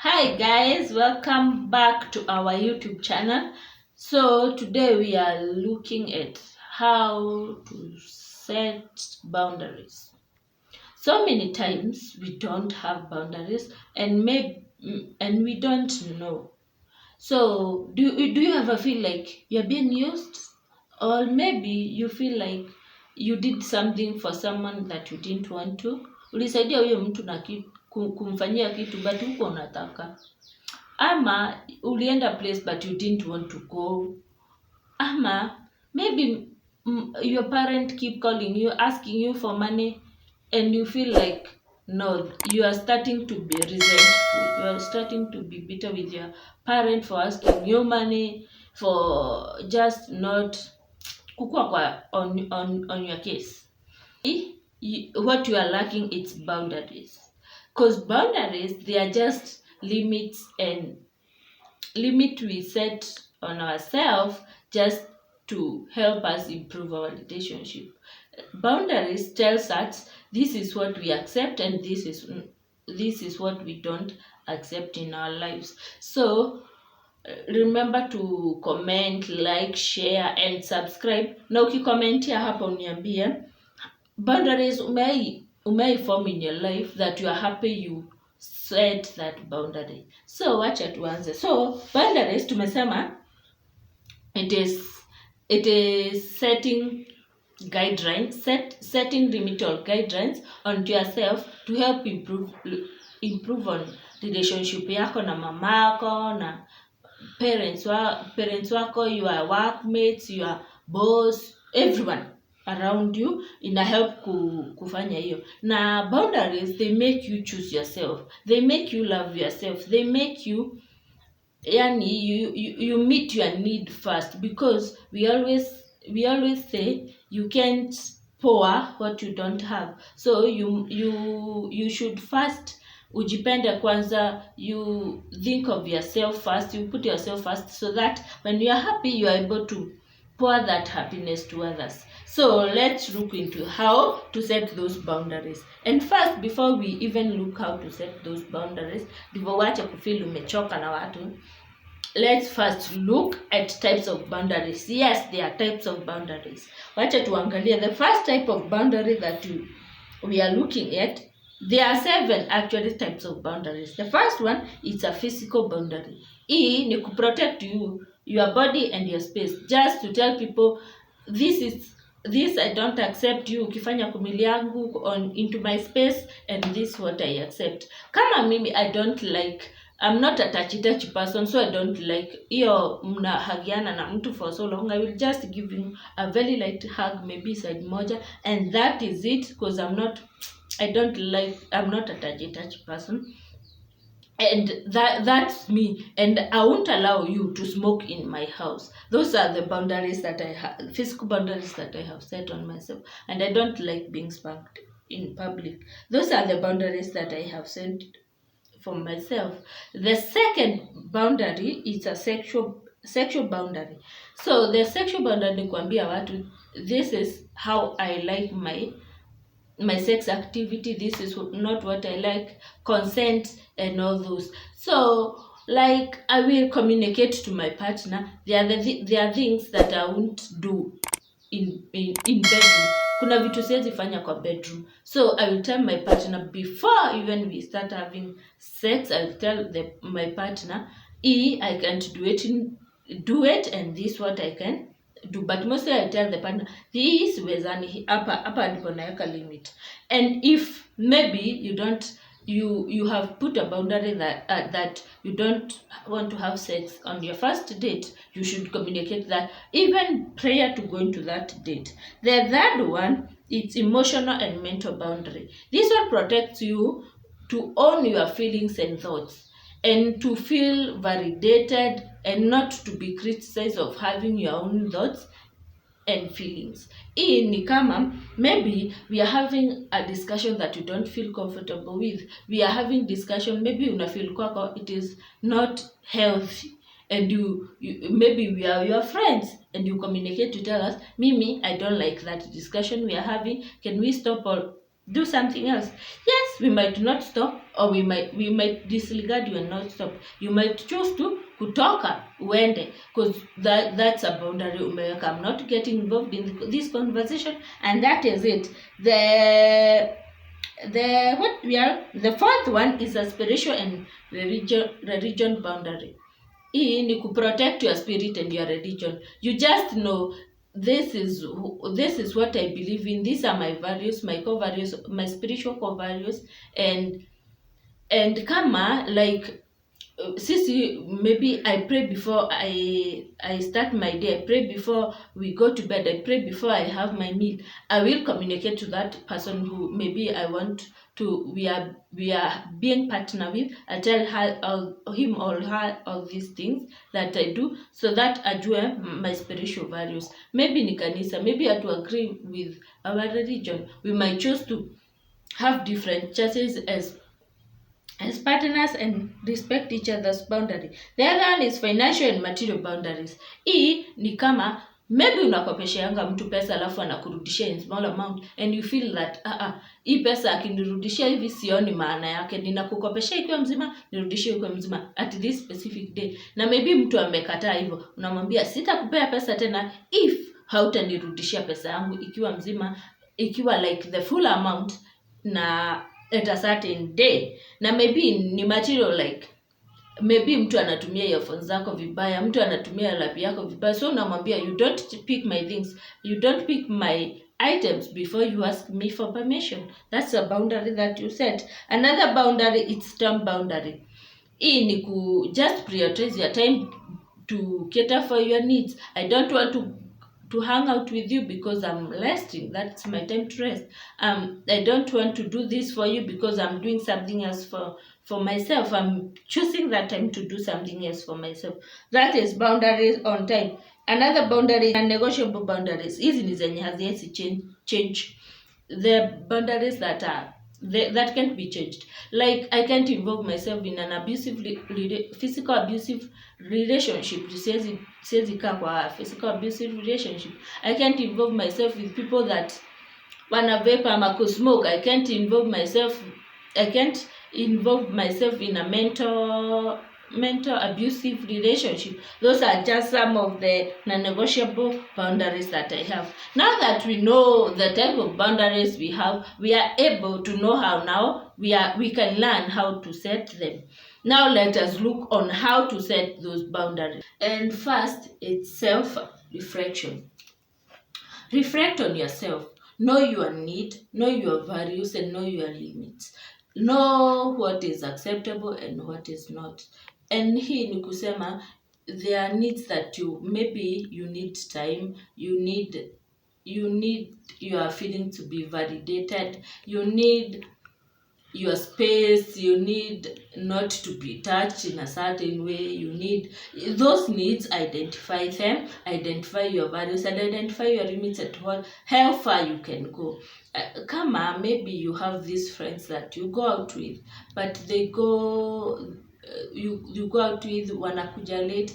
Hi guys, welcome back to our YouTube channel. So today we are looking at how to set boundaries. So many times we don't have boundaries and we don't know. So do you ever feel like you're being used, or maybe you feel like you did something for someone that you didn't want to? Ulisaidia huyo mtu na kumfanyia kitu but huko unataka, ama ulienda place but you didn't want to go, ama maybe your parent keep calling you asking you for money and you feel like no, you are starting to be resentful, you are starting to be bitter with your parent for asking you money, for just not kukua kwa on your case. What you are lacking is boundaries, because boundaries, they are just limits and limit we set on ourselves just to help us improve our relationship. Boundaries tells us this is what we accept and this is what we don't accept in our lives. So remember to comment, like, share and subscribe. Na ukikomentia hapa uniambie boundaries umei form in your life that you are happy you set that boundary. So wacha tuanze. So boundaries tumesema it is setting guidelines, setting limited guidelines onto yourself to help improve on relationship yako na mamako na parents wako, your workmates, your boss, everyone around you, ina help kufanya hiyo. Na boundaries, they make you choose yourself, they make you love yourself, they make you you meet your need first, because we always say you can't pour what you don't have. So you should first ujipende kwanza, you think of yourself first, you put yourself first, so that when you are happy you are able to pour that happiness to others. So let's look into how to set those boundaries. And first, before we even look how to set those boundaries, ndivyo wache kufeel umechoka na watu, let's first look at types of boundaries. Yes, there are types of boundaries. Wacha tuangalie the first type of boundary that we are looking at. There are 7 actually types of boundaries. The first one is a physical boundary. Hii ni kuprotect your body and your space, just to tell people this I don't accept you ukifanya kumili yangu into my space, and this what I accept. Kama mimi I'm not a touchy person, so I don't like hiyo mnahagiana na mtu for so long. I will just give you a very light hug, maybe side moja, and that is it, because I'm not a touchy person, and that's me, and I won't allow you to smoke in my house. Those are the boundaries that I have, physical boundaries that I have set on myself, and I don't like being spanked in public. Those are the boundaries that I have set for myself. The second boundary is a sexual boundary. So the sexual boundary ni kuambia watu, this is how I like my sex activity, this is not what I like, consent and all those. So like I will communicate to my partner, there are things that I won't do in bedroom. Kuna vitu siwezi fanya kwa bedroom. So I will tell my partner before even we start having sex. I will tell my partner, I can't do it and this what I can do. But mostly I tell the partner, this wezani hapa ndipo naweka limit. And if maybe you have put a boundary that you don't want to have sex on your first date, you should communicate that even prior to going to that date. The third one, it's emotional and mental boundary. This one protects you to own your feelings and thoughts, and to feel validated and not to be criticized of having your own thoughts and feelings. Hii ni kama maybe we are having a discussion that you don't feel comfortable with. We are having discussion, maybe una feel kwako it is not healthy, and you maybe we are your friends and you communicate to tell us, Mimi, I don't like that discussion we are having. Can we stop all do something else. Yes, we might not stop, or we might disregard you and not stop. You might choose to kutoka uende, because that's a boundary umeweka. I'm not getting involved in this conversation, and that is it. The fourth one is a spiritual and religion boundary. Hii ni kuprotect your spirit and your religion. You just know this is what I believe in. These are my values, my core values, my spiritual core values, and kama like sisi, maybe I pray before I start my day. I pray before we go to bed. I pray before I have my meal. I will communicate to that person who maybe I want to, we are being partner with. I tell him or her all these things that I do, so that ajue my spiritual values. Maybe ni kanisa, maybe I to agree with our religion. We might choose to have different churches as partners and respect each other's boundary. The other one is financial and material boundaries. Hii ni kama maybe unakopesheanga mtu pesa alafu anakurudishia in small amount and you feel that hii pesa akinirudishia hivi sioni maana yake, ninakukopeshia ikiwa mzima, nirudishie ikiwa mzima at this specific day. Na maybe mtu amekataa hivyo, unamwambia sitakupea pesa tena if hautanirudishia pesa yangu ikiwa mzima, ikiwa like the full amount na at a certain day. Na maybe ni material, like maybe mtu anatumia earphones zako vibaya, mtu anatumia laptop yako vibaya, so unamwambia you don't pick my things, you don't pick my items before you ask me for permission. That's a boundary that you set. Another boundary, it's term boundary. Hii ni ku just prioritize your time to cater for your needs. I don't want to hang out with you because I'm resting. That's my time to rest. I don't want to do this for you because I'm doing something else for myself. I'm choosing that time to do something else for myself. That is boundaries on time. Another boundary, non-negotiable boundaries. Hizi ni zenye haziwezi change. The boundaries that can't be changed. Like I can't involve myself in an abusive physical abusive relationship. Siwezi kaa kwa physical abusive relationship. I can't involve myself with people that wana vape ama kusmoke. I can't involve myself in a mental abusive relationship. Those are just some of the non-negotiable boundaries that I have. Now that we know the type of boundaries we have, we are able to know how now we can learn how to set them. Now let us look on how to set those boundaries. And first, it's self-reflection. Reflect on yourself. Know your need, know your values, and know your limits. Know what is acceptable and what is not. And hii ni kusema there are needs that you need time, you need your feeling to be validated, you need your space, you need not to be touched in a certain way, you need those needs. Identify them, identify your values, and identify your limits at how far you can go. Kama maybe you have these friends that you go out with, but they go you go out with, wanakuja late,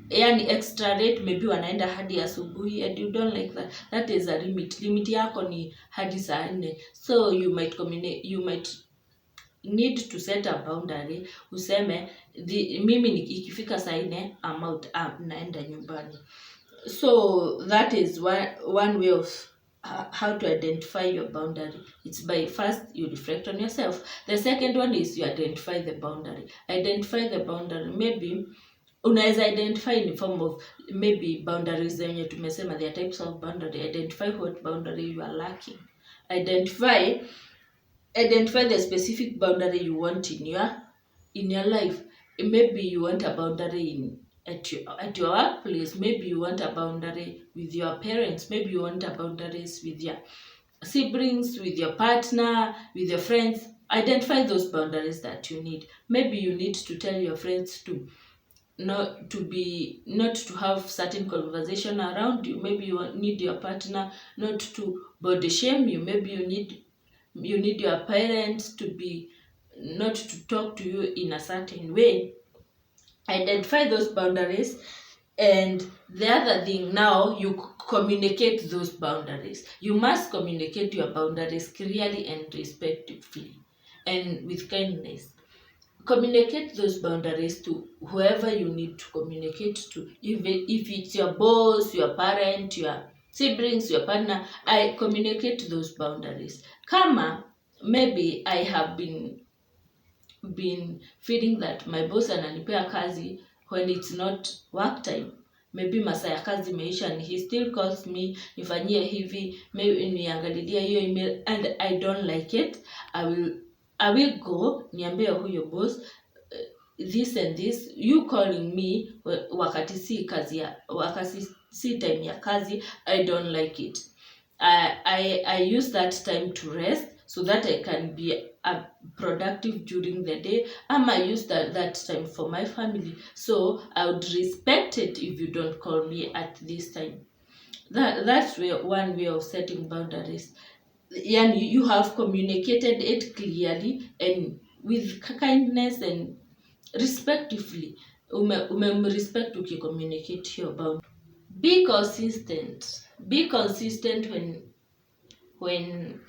yani extra late, maybe wanaenda hadi asubuhi, and you don't like that. That is a limit yako ni hadi saa 4. So you might need to set a boundary. Useme mimi ikifika saa 4 I'm out, naenda nyumbani. So that is one way of how to identify your boundary. It's by first you reflect on yourself. The second one is you identify the boundary. Identify the boundary. Maybe unaweza identify in form of maybe boundaries zenye tumesema, there are types of boundary. Identify what boundary you are lacking. Identify the specific boundary you want in your life. Maybe you want a boundary at your workplace. Maybe you want a boundary with your parents. Maybe you want a boundaries with your siblings, with your partner, with your friends. Identify those boundaries that you need. Maybe you need to tell your friends not to have certain conversation around you. Maybe you need your partner not to body shame you. Maybe you need your parents not to talk to you in a certain way. Identify those boundaries And the other thing, now you communicate those boundaries. You must communicate your boundaries clearly and respectfully and with kindness. Communicate those boundaries to whoever you need to communicate to. If it's your boss, your parent, your siblings, your partner, I communicate those boundaries. Kama maybe I have been feeling that my boss ananipea kazi when it's not work time, maybe masaa ya kazi imeisha and he still calls me, nifanyie hivi, maybe niangalilia hiyo email and I don't like it, I will go niambie huyo boss, this and this, you calling me wakati si kazi ya wakati si time ya kazi, I don't like it. I use that time to rest so that I can be productive during the day. I use that time for my family. So I would respect it if you don't call me at this time. That's one way of setting boundaries. And you have communicated it clearly and with kindness and respectfully. Respect ukicommunicate your boundaries. Be consistent. Be consistent when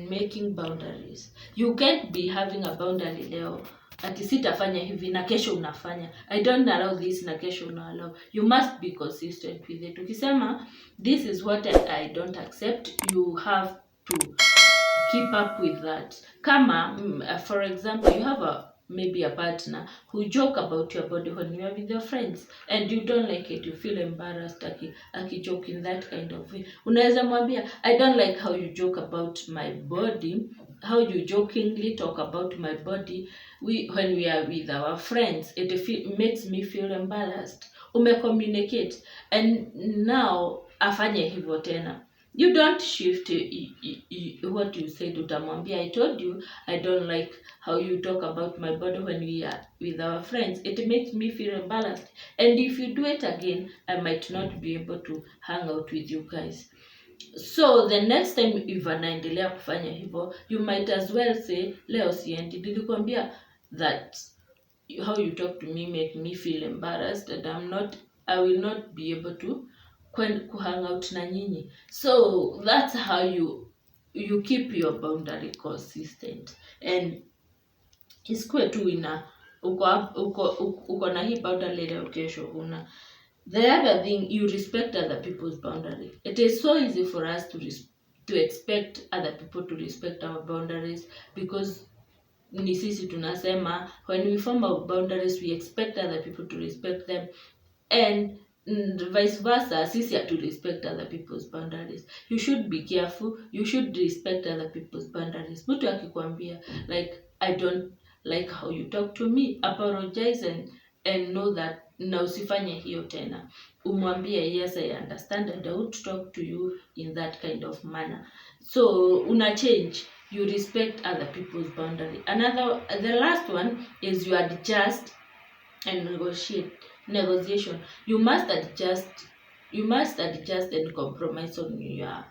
making boundaries. You can't be having a boundary leo ati sitafanya hivi na kesho unafanya. I don't allow this na kesho una allow. You must be consistent with it. Ukisema this is what I don't accept, you have to keep up with that. Kama for example, you have maybe a partner who joke about your body when you are with your friends and you don't like it, you feel embarrassed joke in that kind of way. Unaweza mwambia, I don't like how you joke about my body, how you jokingly talk about my body when we are with our friends. It makes me feel embarrassed. Communicate and now afanye hivyo tena. You don't shift what you said. Utamwambia, I told you I don't like how you talk about my body when we are with our friends. It makes me feel embarrassed. And if you do it again, I might not be able to hang out with you guys. So the next time if anaendelea kufanya hivyo, you might as well say, leo siendi, nilikwambia that how you talk to me make me feel embarrassed and I will not be able to hang out na nyinyi. So that's how you keep your boundary consistent and isikue tu uko na hii boundary leo kesho huna. The other thing, you respect other people's boundary. It is so easy for us to expect other people to respect our boundaries because ni sisi tunasema when we form our boundaries we expect other people to respect them and vice versa, sisi to respect other people's boundaries. You should be careful, you should respect other people's boundaries. Mtu akikwambia like I don't like how you talk to me, apologize and know that na usifanye hiyo tena. Umwambie yes, I understand and I would talk to you in that kind of manner. So una change, you respect other people's boundary. The last one is you adjust and negotiation. You must adjust and compromise on your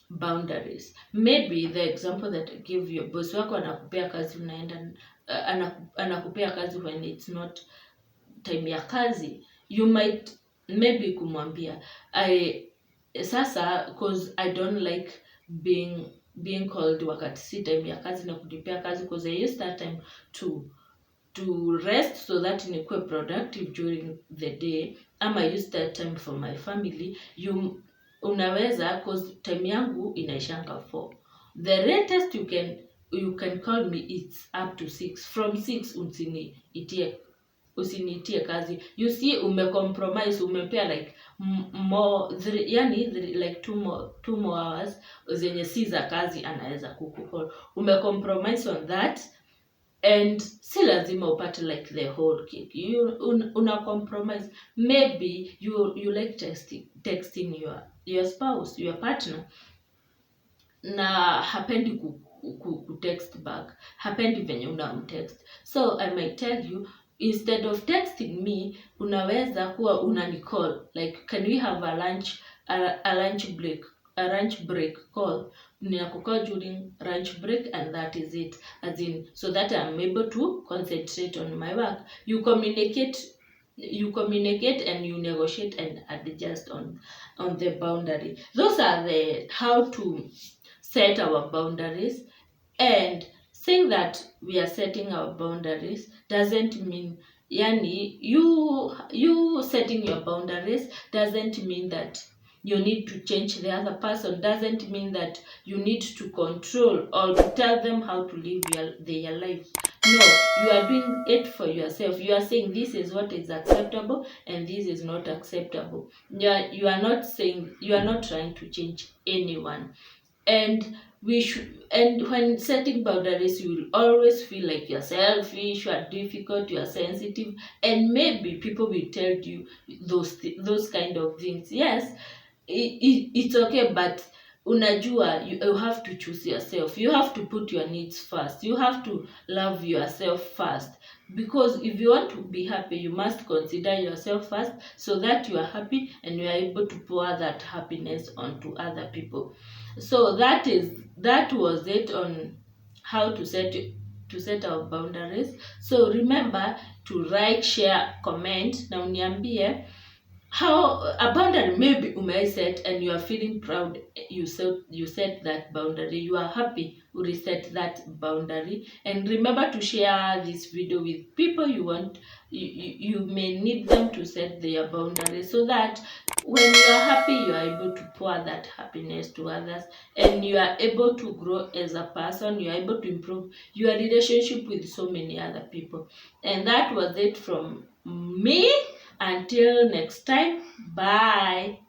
boundaries. Maybe the example that I give you, boss wako anakupea kazi unaenda anakupea kazi when it's not time ya kazi, you might maybe kumwambia sasa cause I don't like being called wakati si time ya kazi na kunipea kazi because I use that time to rest so that nikuwe productive during the day, I use that time for my family. Unaweza cause time yangu inaishanga 4. The latest you can call me it's up to 6. From 6 usiniitie kazi. You see compromise, umepea like more like 2 more hours zenye si za kazi anaweza kukukol. Compromise on that and si lazima upate like the whole cake. Una compromise. Maybe you like texting your spouse, your partner na hapendi text back, hapendi venye unamtext. So I might tell you, instead of texting me, unaweza kuwa unanicall like can we have a lunch break call. Ninakukall during lunch break and that is it, as in so that I'm able to concentrate on my work. You communicate you communicate and you negotiate and adjust on the boundary. Those are the how to set our boundaries. And saying that we are setting our boundaries doesn't mean, yani, you setting your boundaries doesn't mean that you need to change the other person, doesn't mean that you need to control or to tell them how to live their life. No, you are doing it for yourself. You are saying this is what is acceptable and this is not acceptable. You are not saying, you are not trying to change anyone. And we should, and when setting boundaries, you will always feel like you're selfish, you are difficult, you are sensitive, and maybe people will tell you those kind of things. Yes, it's okay, but unajua, you have to choose yourself. You have to put your needs first. You have to love yourself first, because if you want to be happy, you must consider yourself first, so that you are happy and you are able to pour that happiness onto other people. So that was it on how to set our boundaries. So remember to like, share, comment na uniambie how a boundary maybe set and you are feeling proud, you set that boundary, you are happy you reset that boundary. And remember to share this video with people you want, you may need them to set their boundaries, so that when you are happy, you are able to pour that happiness to others, and you are able to grow as a person, you are able to improve your relationship with so many other people. And that was it from me. Until next time, bye.